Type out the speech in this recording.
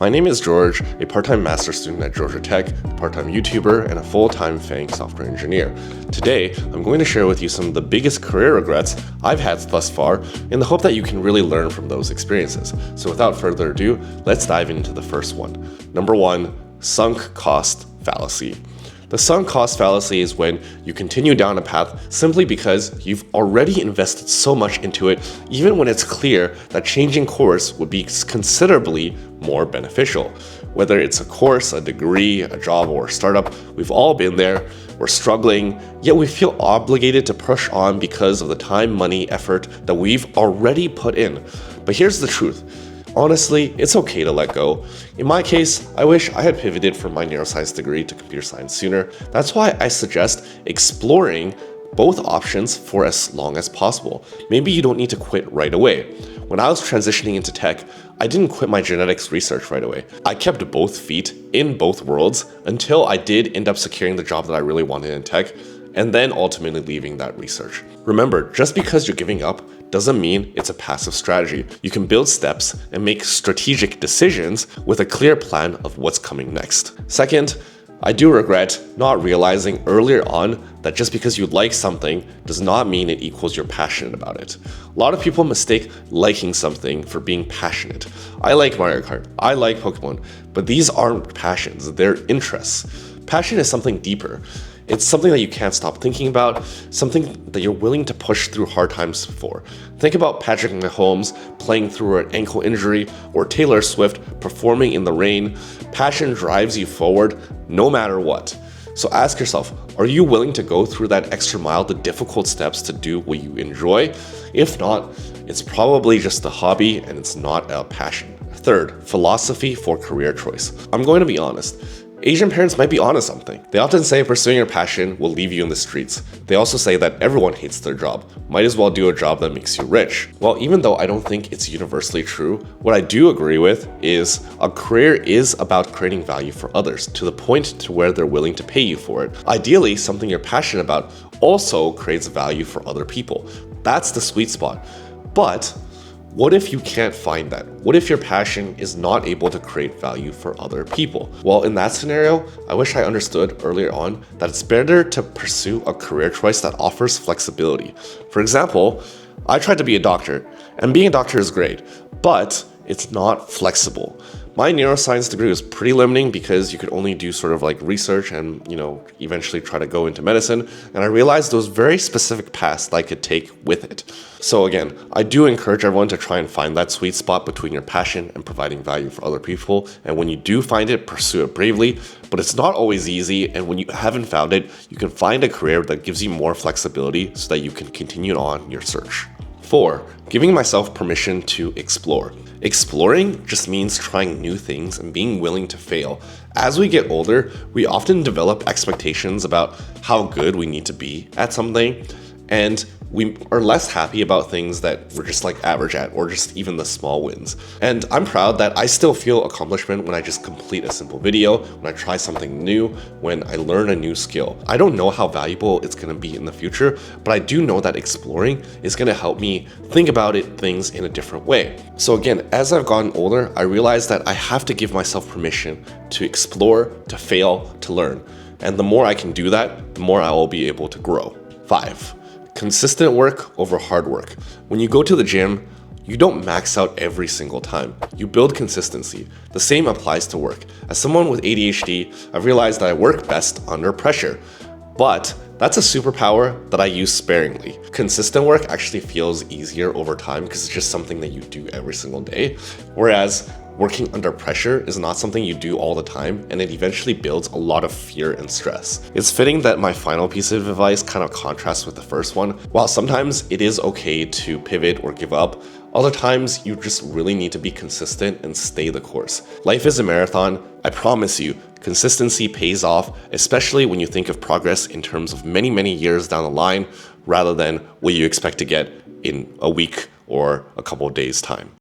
My name is George, a part-time master's student at Georgia Tech, a part-time YouTuber, and a full-time FANG software engineer. Today, I'm going to share with you some of the biggest career regrets I've had thus far in the hope that you can really learn from those experiences. So without further ado, let's dive into the first one. Number 1, sunk cost fallacy. The sunk cost fallacy is when you continue down a path simply because you've already invested so much into it, even when it's clear that changing course would be considerably more beneficial. Whether it's a course, a degree, a job, or a startup, we've all been there. We're struggling, yet we feel obligated to push on because of the time, money, effort that we've already put in. But here's the truth. Honestly, it's okay to let go. In my case, I wish I had pivoted from my neuroscience degree to computer science sooner. That's why I suggest exploring both options for as long as possible. Maybe you don't need to quit right away. When I was transitioning into tech, I didn't quit my genetics research right away. I kept both feet in both worlds until I did end up securing the job that I really wanted in tech, and then ultimately leaving that research. Remember, just because you're giving up doesn't mean it's a passive strategy. You can build steps and make strategic decisions with a clear plan of what's coming next. Second, I do regret not realizing earlier on that just because you like something does not mean it equals you're passionate about it. A lot of people mistake liking something for being passionate. I like Mario Kart, I like Pokemon, but these aren't passions, they're interests. Passion is something deeper. It's something that you can't stop thinking about, something that you're willing to push through hard times for. Think about Patrick Mahomes playing through an ankle injury or Taylor Swift performing in the rain. Passion drives you forward no matter what. So ask yourself, are you willing to go through that extra mile, the difficult steps to do what you enjoy? If not, it's probably just a hobby and it's not a passion. Third, philosophy for career choice. I'm going to be honest. Asian parents might be onto something. They often say pursuing your passion will leave you in the streets. They also say that everyone hates their job. Might as well do a job that makes you rich. Well, even though I don't think it's universally true, what I do agree with is a career is about creating value for others to the point to where they're willing to pay you for it. Ideally, something you're passionate about also creates value for other people. That's the sweet spot. But what if you can't find that? What if your passion is not able to create value for other people? Well, in that scenario, I wish I understood earlier on that it's better to pursue a career choice that offers flexibility. For example, I tried to be a doctor, and being a doctor is great, but it's not flexible. My neuroscience degree was pretty limiting because you could only do sort of like research and, eventually try to go into medicine. And I realized those very specific paths that I could take with it. So again, I do encourage everyone to try and find that sweet spot between your passion and providing value for other people. And when you do find it, pursue it bravely. But it's not always easy. And when you haven't found it, you can find a career that gives you more flexibility so that you can continue on your search. 4, giving myself permission to explore. Exploring just means trying new things and being willing to fail. As we get older, we often develop expectations about how good we need to be at something, and we are less happy about things that we're just like average at, or just even the small wins. And I'm proud that I still feel accomplishment when I just complete a simple video, when I try something new, when I learn a new skill. I don't know how valuable it's gonna be in the future, but I do know that exploring is gonna help me think about things in a different way. So again, as I've gotten older, I realized that I have to give myself permission to explore, to fail, to learn. And the more I can do that, the more I will be able to grow. 5, consistent work over hard work. When you go to the gym, you don't max out every single time. You build consistency. The same applies to work. As someone with ADHD, I've realized that I work best under pressure. But that's a superpower that I use sparingly. Consistent work actually feels easier over time because it's just something that you do every single day. Whereas working under pressure is not something you do all the time, and it eventually builds a lot of fear and stress. It's fitting that my final piece of advice kind of contrasts with the first one. While sometimes it is okay to pivot or give up, other times you just really need to be consistent and stay the course. Life is a marathon. I promise you, consistency pays off, especially when you think of progress in terms of many, many years down the line, rather than what you expect to get in a week or a couple of days' time.